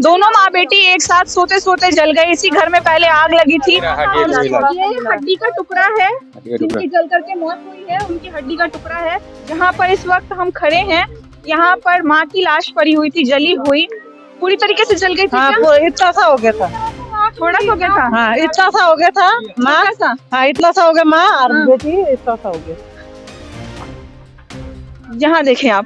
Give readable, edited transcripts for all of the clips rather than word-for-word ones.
दोनों माँ बेटी एक साथ सोते सोते जल गए। इसी घर में पहले आग लगी थी। ये हड्डी का टुकड़ा है, जिनकी जल करके मौत हुई है, उनकी हड्डी का टुकड़ा है। जहाँ पर इस वक्त हम खड़े हैं, यहाँ पर माँ की लाश पड़ी हुई थी, जली हुई, पूरी तरीके से जल गई थी। हाँ, इतना सा हो गया था, थोड़ा सा हो गया था। हाँ इतना सा हो गया था माँ, हाँ इतना सा हो गया माँ और बेटी इतना सा हो गया। यहाँ देखें आप,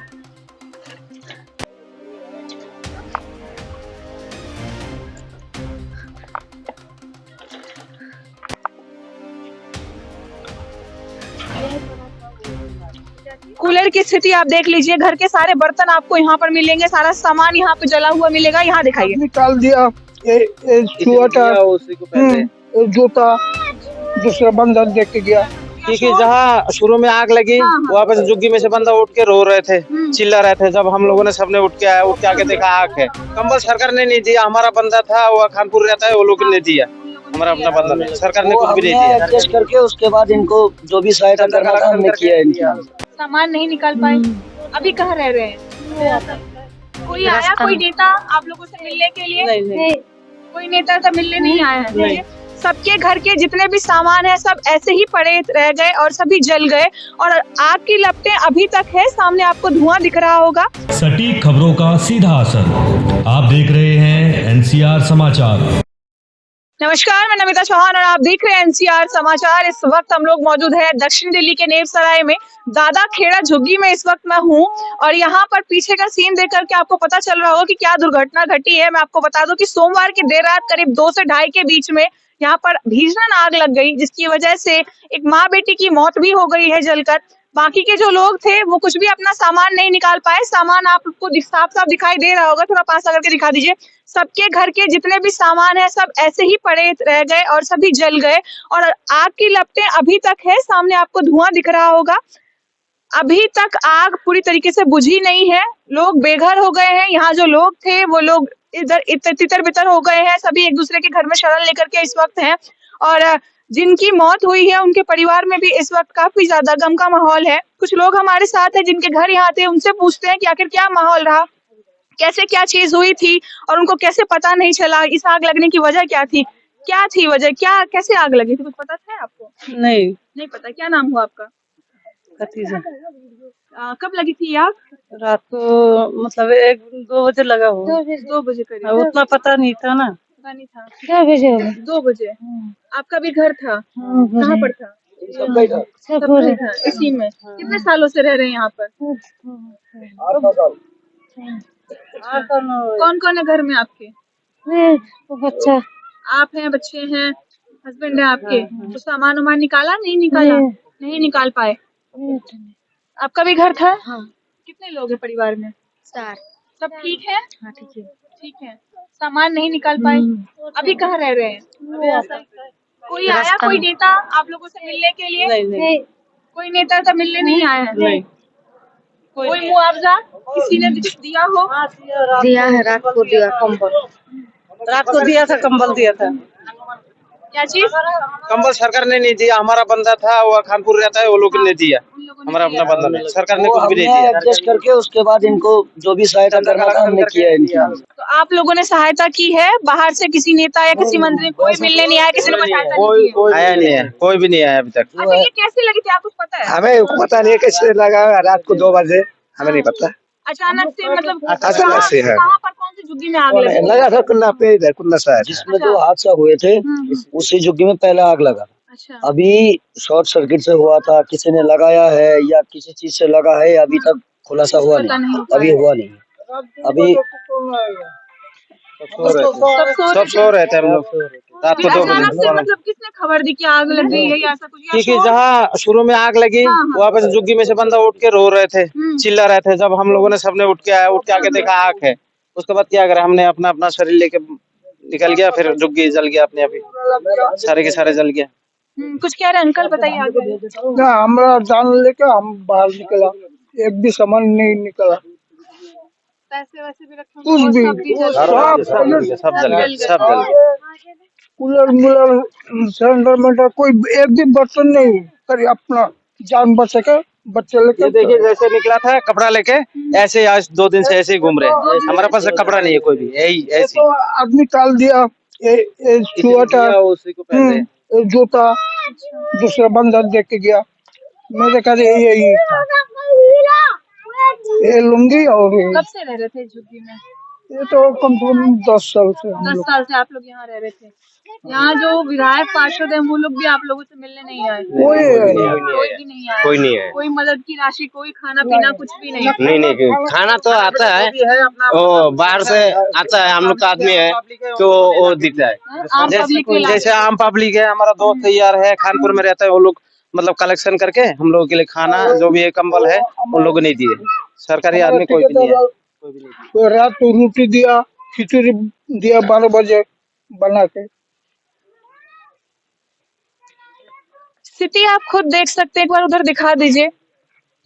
कूलर की स्थिति आप देख लीजिए। घर के सारे बर्तन आपको यहाँ पर मिलेंगे, सारा सामान यहाँ पे जला हुआ मिलेगा। यहाँ दिखाइए। निकाल दिया जूता, दूसरा बंदा देख के गया। क्योंकि जहाँ शुरू में आग लगी वहाँ पे झुग्गी में से बंदा उठ के रो रहे थे, चिल्ला रहे थे। जब हम लोगों ने सबने उठ के आके देखा आग है। कंबल सरकार ने नहीं दिया, हमारा बंदा था वो खानपुर रहता है, वो लोग ने दिया, हमारा अपना बंदा नहीं, सरकार ने कुछ भी नहीं दिया। एडजस्ट करके उसके बाद इनको जो भी सहायता करना था हमने किया इनकी। सामान नहीं निकाल पाए, अभी कहाँ रह रहे हैं? कोई आया, कोई नेता आप लोगों से मिलने के लिए? नहीं। कोई नेता तो मिलने नहीं आया है। सबके घर के जितने भी सामान है सब ऐसे ही पड़े रह गए और सभी जल गए और आग की लपटें अभी तक है। सामने आपको धुआं दिख रहा होगा। सटीक खबरों का सीधा असर, आप देख रहे हैं एनसीआर समाचार। नमस्कार, मैं नमिता चौहान और आप देख रहे हैं एनसीआर समाचार। इस वक्त हम लोग मौजूद है दक्षिण दिल्ली के नेवसराय में, दादा खेड़ा झुग्गी में इस वक्त मैं हूँ और यहाँ पर पीछे का सीन देख करके आपको पता चल रहा होगा कि क्या दुर्घटना घटी है। मैं आपको बता दूं कि सोमवार की देर रात करीब 2 से 2:30 के बीच में यहाँ पर भीषण आग लग गई, जिसकी वजह से एक माँ बेटी की मौत भी हो गई है जलकर। बाकी के जो लोग थे वो कुछ भी अपना सामान नहीं निकाल पाए। सामान आपको साफ साफ दिखाई दे रहा होगा, थोड़ा पास आकर के दिखा दीजिए। सबके घर के जितने भी सामान है सब ऐसे ही पड़े रह गए और सभी जल गए और आग की लपटें अभी तक है। सामने आपको धुआं दिख रहा होगा। अभी तक आग पूरी तरीके से बुझी नहीं है, लोग बेघर हो गए हैं। यहाँ जो लोग थे वो लोग इधर तितर बितर हो गए हैं, सभी एक दूसरे के घर में शरण लेकर के इस वक्त हैं और जिनकी मौत हुई है उनके परिवार में भी इस वक्त काफी ज्यादा गम का माहौल है। कुछ लोग हमारे साथ हैं जिनके घर यहाँ थे, उनसे पूछते हैं कि आखिर क्या माहौल रहा, कैसे क्या चीज हुई थी और उनको कैसे पता नहीं चला, इस आग लगने की वजह क्या थी, क्या थी वजह, क्या कैसे आग लगी थी, कुछ पता था आपको? नहीं पता। क्या नाम हुआ आपका? खतीजा। कब लगी थी आग? रात को मतलब 1-2 बजे लगा हो। 2 बजे करीब। उतना पता नहीं था ना। पता नहीं था। 2 बजे। 2 बजे। आपका भी घर था? कहाँ पर था? सब था इसी में। कितने सालों से रह रहे हैं यहाँ पर? 8 साल। कौन कौन है घर में आपके? बच्चा, आप हैं, बच्चे हैं, हस्बैंड है आपके। तो सामान वामान निकाला? नहीं निकाला? नहीं निकाल पाए। आपका भी घर था? हाँ। कितने लोग हैं परिवार में? 4। सब ठीक है? हाँ ठीक है। ठीक है। सामान नहीं निकाल पाए, अभी कहाँ रह रहे हैं? कोई आया, कोई नेता आप लोगों से मिलने के लिए? नहीं। कोई नेता तो मिलने नहीं आया है? नहीं। कोई मुआवजा किसी ने दिया हो? दिया है, रात को दिया कंबल, रात को दिया था, कंबल दिया था। क्या चीज? कंबल सरकार ने नहीं दिया, हमारा बंदा था वो खानपुर रहता है, वो लोग ने दिया, हमारा अपना बंदा नहीं, सरकार ने कुछ भी नहीं दिया। एडजस्ट करके उसके बाद इनको जो भी सहायता करना था हमने किया इनकी। तो आप लोगों ने सहायता की है? बाहर से किसी नेता या किसी मंत्री कोई मिलने नहीं आया? किसी ने सहायता नहीं की? आया नहीं है, कोई भी नहीं आया अभी तक। अच्छा, ये कैसी लगी थी, आपको पता है? हमें पता नहीं कैसे लगा, रात को 2 बजे, हमें नहीं पता। अचानक से मतलब अचानक से है। कहाँ पर, कौन सी झुग्गी में आग लगी? लगा था कुन्ना पे, इधर कुन्ना सा जिसमें जो हादसा हुए थे उसी झुग्गी में पहला आग लगा। अच्छा। अभी शॉर्ट सर्किट से हुआ था, किसी ने लगाया है या किसी चीज से लगा है, अभी तक खुलासा हुआ नहीं, अभी हुआ नहीं। अभी सब सो रहे थे हम लोग रात को 2 अचानक से, बजे। मतलब किसने खबर दी कि आग लग गई है या ऐसा कुछ? क्योंकि जहाँ शुरू में आग लगी वहाँ पे झुग्गी में से बंदा उठ के रो रहे थे, चिल्ला रहे थे। जब हम लोगों ने सबने उठ के आके देखा आग है, उसके बाद क्या करा, हमने अपना शरीर लेके निकल गया, फिर झुग्गी जल गया अपने आप ही, सारे के सारे जल गया। कुछ कह रहे अंकल, बताइए आगे। ना हमारा जान लेके हम बाहर निकला, एक भी सामान नहीं निकला, पैसे वैसे भी रखे कुछ भी सब जल गया। कूलर मुलर सिलेंडर में कोई एक भी बर्तन नहीं करी अपना जान बच सके। बच्चे ये लेकर देखिए जैसे निकला था कपड़ा लेके, ऐसे आज 2 दिन से ऐसे ही घूम रहे हैं। हमारे पास कपड़ा नहीं है कोई भी, यही ऐसे तो आदमी टाल दिया, ये स्वेटर, उसी को पहन रहे हैं। ये जूता, दूसरा बंदा देख के गया, मेरे घर यही था, ये लुंगी और कब से रह रहे थे झुग्गी में? ये तो कम से कम 10 साल से हम 10 लोग। साल से आप लोग यहाँ रह रहे थे। यहाँ जो विधायक पार्षद है वो लोग भी आप लोगों से मिलने नहीं आए? कोई कोई भी नहीं आया? कोई नहीं है। कोई मदद की राशि, कोई खाना पीना कुछ भी नहीं? नहीं खाना तो आता है, वो बाहर से आता है, हम लोग का आदमी है तो वो दिखता है। आम पब्लिक के इलाके? जैसे आम पब्लिक है, हमारा दोस्त यार है खानपुर में रहता है, वो लोग मतलब कलेक्शन करके हम लोगों के लिए खाना जो भी है कंबल है उन लोगों ने दिए। सरकारी आदमी कोई भी नहीं है, कोई भी नहीं दिया। तो रात को रोटी दिया, खिचड़ी दिया 12 बजे बना के। स्थिति आप खुद देख सकते हैं, एक बार उधर दिखा दीजिए।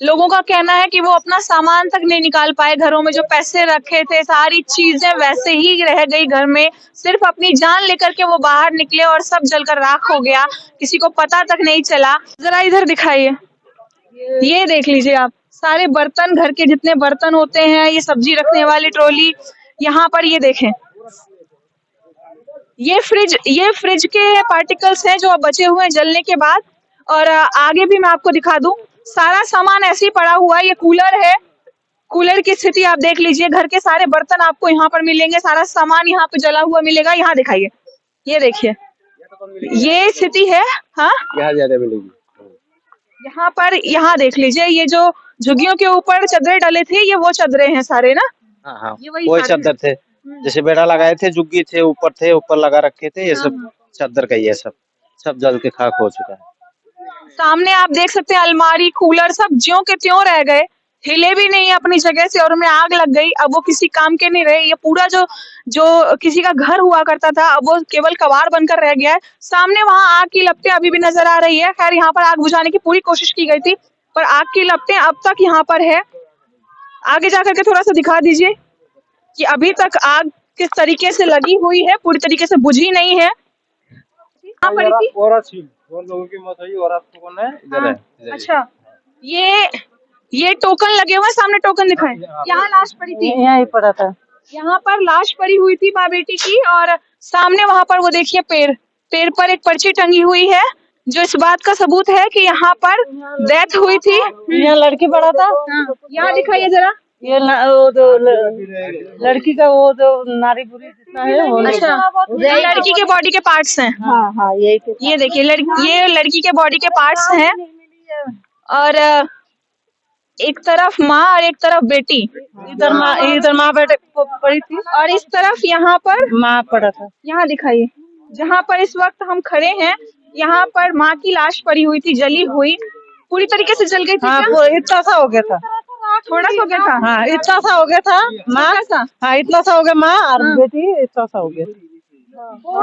लोगों का कहना है कि वो अपना सामान तक नहीं निकाल पाए, घरों में जो पैसे रखे थे सारी चीजें वैसे ही रह गई घर में, सिर्फ अपनी जान लेकर के वो बाहर निकले और सब जलकर राख हो गया, किसी को पता तक नहीं चला। जरा इधर दिखाइए, ये देख लीजिए आप, सारे बर्तन, घर के जितने बर्तन होते हैं, ये सब्जी रखने वाली ट्रॉली, यहाँ पर ये देखें, ये फ्रिज के पार्टिकल्स हैं जो अब बचे हुए हैं जलने के बाद। और आगे भी मैं आपको दिखा दूं, सारा सामान ऐसे ही पड़ा हुआ है। ये कूलर है, कूलर की स्थिति आप देख लीजिए, घर के सारे बर्तन आपको यहाँ पर मिलेंगे, सारा सामान यहाँ पे जला हुआ मिलेगा। यहाँ दिखाइए, ये देखिए, ये स्थिति है। हाँ, यहाँ ज्यादा मिलेगी। यहाँ पर, यहाँ देख लीजिए, ये जो झुग्गियों के ऊपर चादरें डले थे, ये वो चादरें हैं सारे ना? हाँ, ये वही वही सारे चादर थे, जैसे बेड़ा लगाए थे, झुग्गी थे, ऊपर लगा रखे थे, ये सब चादर का ही है, सब जल के खाक हो चुका है। सामने आप देख सकते हैं अलमारी, कूलर सब ज्यों के त्यों रह गए, हिले भी नहीं अपनी जगह से, और उनमें आग लग गई। अब वो किसी काम के नहीं रहे। ये पूरा जो किसी का घर हुआ करता था, अब वो केवल कबाड़ बनकर रह गया है। सामने वहां आग की लपटें अभी भी नजर आ रही है। खैर, यहाँ पर आग बुझाने की पूरी कोशिश की गई थी, पर आग की लपटें अब तक यहाँ पर है। आगे जाकर के थोड़ा सा दिखा दीजिए कि अभी तक आग किस तरीके से लगी हुई है, पूरी तरीके से बुझी नहीं है। कहाँ पड़ी थी? दो लोगों की मौत हुई, और कौन है? इधर है। अच्छा, ये टोकन लगे हुए हैं, सामने टोकन दिखाएं। यहाँ लाश पड़ी थी, यहीं पड़ा था। यहाँ पर लाश पड़ी हुई थी माँ बेटी की, और सामने वहाँ पर वो देखिए पेड़ पर एक पर्ची टंगी हुई है, जो इस बात का सबूत है कि यहाँ पर डेथ हुई थी। यहाँ लड़की पड़ा था। यहाँ दिखाइए जरा। ये वो जो लड़की का वो जो नारी बुरी जितना है वो। अच्छा, ये लड़की के बॉडी के पार्ट्स हैं। हाँ यही। ये देखिए, ये लड़की के बॉडी के पार्ट्स हैं, और एक तरफ माँ और एक तरफ बेटी। इधर माँ बेटे पड़ी थी, और इस तरफ यहाँ पर माँ पड़ा था। यहाँ दिखाइए, जहाँ पर इस वक्त हम खड़े हैं, यहाँ पर माँ की लाश पड़ी हुई थी, जली हुई, पूरी तरीके से जल गई थी। हाँ, इतना सा हो गया था, थोड़ा सा हो गया था। हाँ इतना सा हो गया था माँ। हाँ इतना सा हो गया माँ, और बेटी इतना सा हो गया।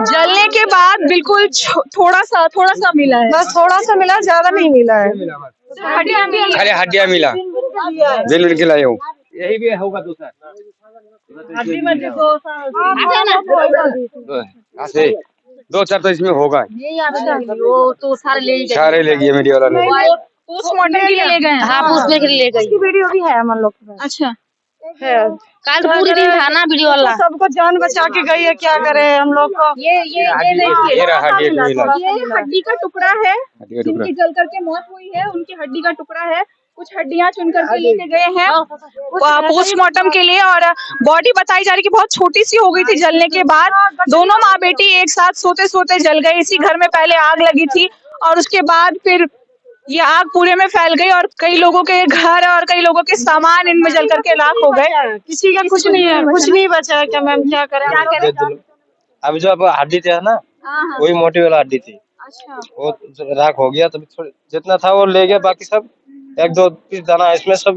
जलने के बाद बिल्कुल थोड़ा सा मिला है, बस थोड़ा सा मिला, ज्यादा नहीं मिला है। खाली हड्डियाँ मिला, दिल खिलाए हूँ। यही भी होगा दूसरा। हड्डी में देखो, ऐसे 2-4 तो इसमें होगा। वो तो सारे ले गए मीडिया वाला ने। पोस्टमार्टम के लिए ले गए हैं। हाँ, पूछने के लिए ले गई। वीडियो भी है हम लोग के पास। अच्छा, कल पूरी दिन था ना वीडियो वाला। सबको जान बचा के गई है, क्या करे हम लोग को। ये देखिए, ये रहा हड्डी मिला। ये हड्डी का टुकड़ा है, हड्डी का टुकड़ा। जिनकी जल करके मौत हुई है, उनकी हड्डी का टुकड़ा है। कुछ हड्डियां चुन करके लेके गए हैं पोस्टमार्टम के लिए, और बॉडी बताई जा रही है कि बहुत छोटी सी हो गई थी जलने के बाद। दोनों माँ बेटी एक साथ सोते सोते जल गए। इसी घर में पहले आग लगी थी, और उसके बाद फिर ये आग पूरे में फैल गई, और कई लोगों के घर और कई लोगों के सामान इनमें जल करके राख हो गए। किसी का कुछ नहीं है, कुछ नहीं बचा है। क्या मैम, क्या करें? अभी जो अब हड्डी थी ना, वही मोटी वाला हड्डी थी, अच्छा, वो राख हो गया। तो जितना था वो ले गया, बाकी सब 1-2 पीस दाना इसमें सब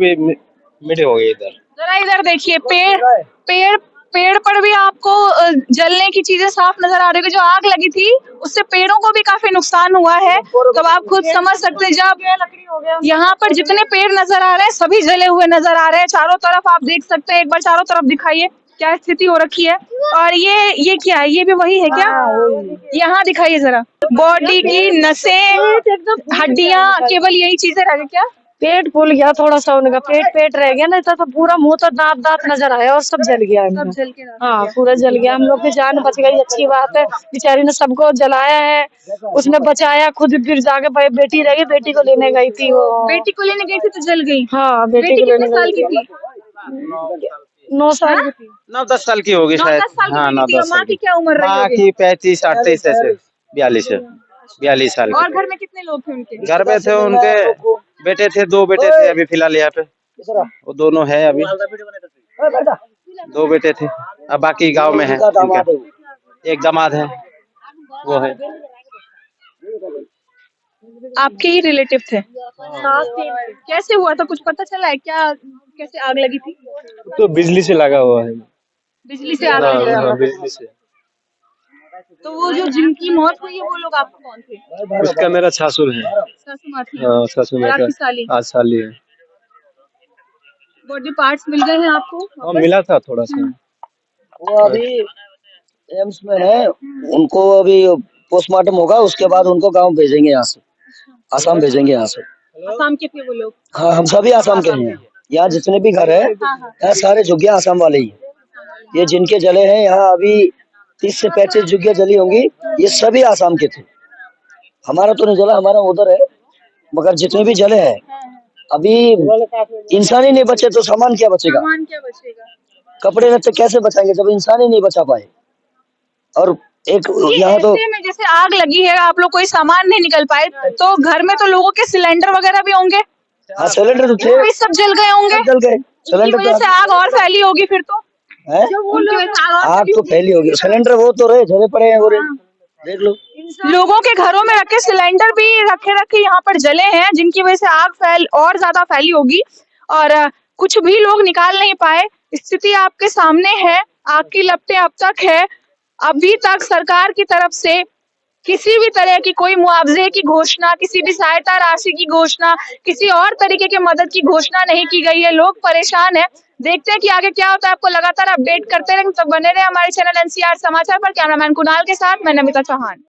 मिटे हो गए। जरा इधर देखिए, पेड़ पर भी आपको जलने की चीजें साफ नजर आ रही है। जो आग लगी थी उससे पेड़ों को भी काफी नुकसान हुआ है, तो आप खुद समझ सकते हैं। जब यहाँ पर जितने पेड़ नजर आ रहे हैं सभी जले हुए नजर आ रहे हैं। चारों तरफ आप देख सकते हैं, एक बार चारों तरफ दिखाइए क्या स्थिति हो रखी है। और ये क्या है? ये भी वही है क्या? यहाँ दिखाइए जरा, बॉडी की नसें, हड्डियां, केवल यही चीजें रह गई क्या? पेट फूल गया थोड़ा सा, उनका पेट रह गया ना, तो पूरा मुंह तो दांत दांत नजर आया और सब जल गया सब इनका। जल के रहा। हाँ पूरा जल गया, हम लोग की जान बच गई, अच्छी बात है। बेचारी ने सबको जलाया है, उसने बचाया, खुद फिर जाके बेटी रह गई, बेटी को लेने गई थी वो। बेटी को लेने गई थी तो जल गई। हाँ बेटी बेटी को कितने लेने साल गई की थी। थी? 9 साल की थी। 9-10 साल की होगी 9-10 शायद। साल की हाँ बेटी थी। 9-10 और माँ साल की की। क्या उम्र रही माँ होगी? की 35-38 ऐसे 42 साल और की। घर में कितने लोग थे उनके? घर पे थे उनके बेटे थे, 2 बेटे थे अभी फिलहाल यहाँ पे, वो दोनों है अभी। 2 बेटे थे, अब बाकी गांव में है इनका। एक दामाद है, वो है। आपके ही रिलेटिव थे? कैसे हुआ था, कुछ पता चला है क्या? कैसे आग लगी थी? तो बिजली से लगा हुआ है। बिजली से आग लगी थी। बिजली से। तो वो जो जिनकी मौत हुई है वो लोग आपको कौन थे? उसका मेरा ससुर है। सासू माँ थी? हाँ ससुर और मेरा आपकी साली? 8 साल ही है। बॉडी पार्ट्स मिल गए हैं आपको हाँ वापस? मिला था थोड़ा सा। वो अभी एम्स में है, उनको अभी पोस्टमार्टम होगा, उसके बाद उनको गांव भेजेंगे, यहाँ से आसाम भेजेंगे यहाँ से। आसाम के थे वो लोग? हाँ हम सभी आसाम के हैं, यहाँ जितने भी घर है यहाँ सारे झुग्गियाँ आसाम वाले ही हैं। ये जिनके जले हैं यहाँ अभी 30 से 35 झुग्गियाँ जली होंगी, ये सभी आसाम के थे। हमारा तो नहीं जला, हमारा उधर है, मगर जितने भी जले हैं अभी इंसान ही नहीं बचे तो सामान क्या बचेगा? सामान क्या बचेगा? कपड़े लत्ते कैसे बचाएंगे जब इंसान ही नहीं बचा पाए? और एक यहाँ तो ऐसे में जैसे आग लगी है, आप लोग कोई सामान नहीं निकल पाए, तो घर में तो लोगों के सिलेंडर वगैरह भी होंगे? हाँ सिलेंडर तो थे, वो भी सब जल गए होंगे? सब जल गए। उनकी सिलेंडर वजह से आग और फैली होगी फिर तो? है, उनकी वजह से आग और आग तो फैली होगी। सिलेंडर वो तो रहे झरे पड़े हैं, वो देख लो। लोगों के घरों में रखे सिलेंडर भी रखे यहाँ पर जले हैं, जिनकी वजह से आग और ज्यादा फैली होगी और कुछ भी लोग निकाल नहीं पाए। स्थिति आपके सामने है, आग की लपटें अब तक है। अभी तक सरकार की तरफ से किसी भी तरह की कोई मुआवजे की घोषणा, किसी भी सहायता राशि की घोषणा, किसी और तरीके के मदद की घोषणा नहीं की गई है। लोग परेशान है। देखते हैं कि आगे क्या होता है। आपको लगातार अपडेट करते रहेंगे, तो बने रहे हमारे चैनल एनसीआर समाचार पर। कैमरामैन कुणाल के साथ मैं नमिता चौहान।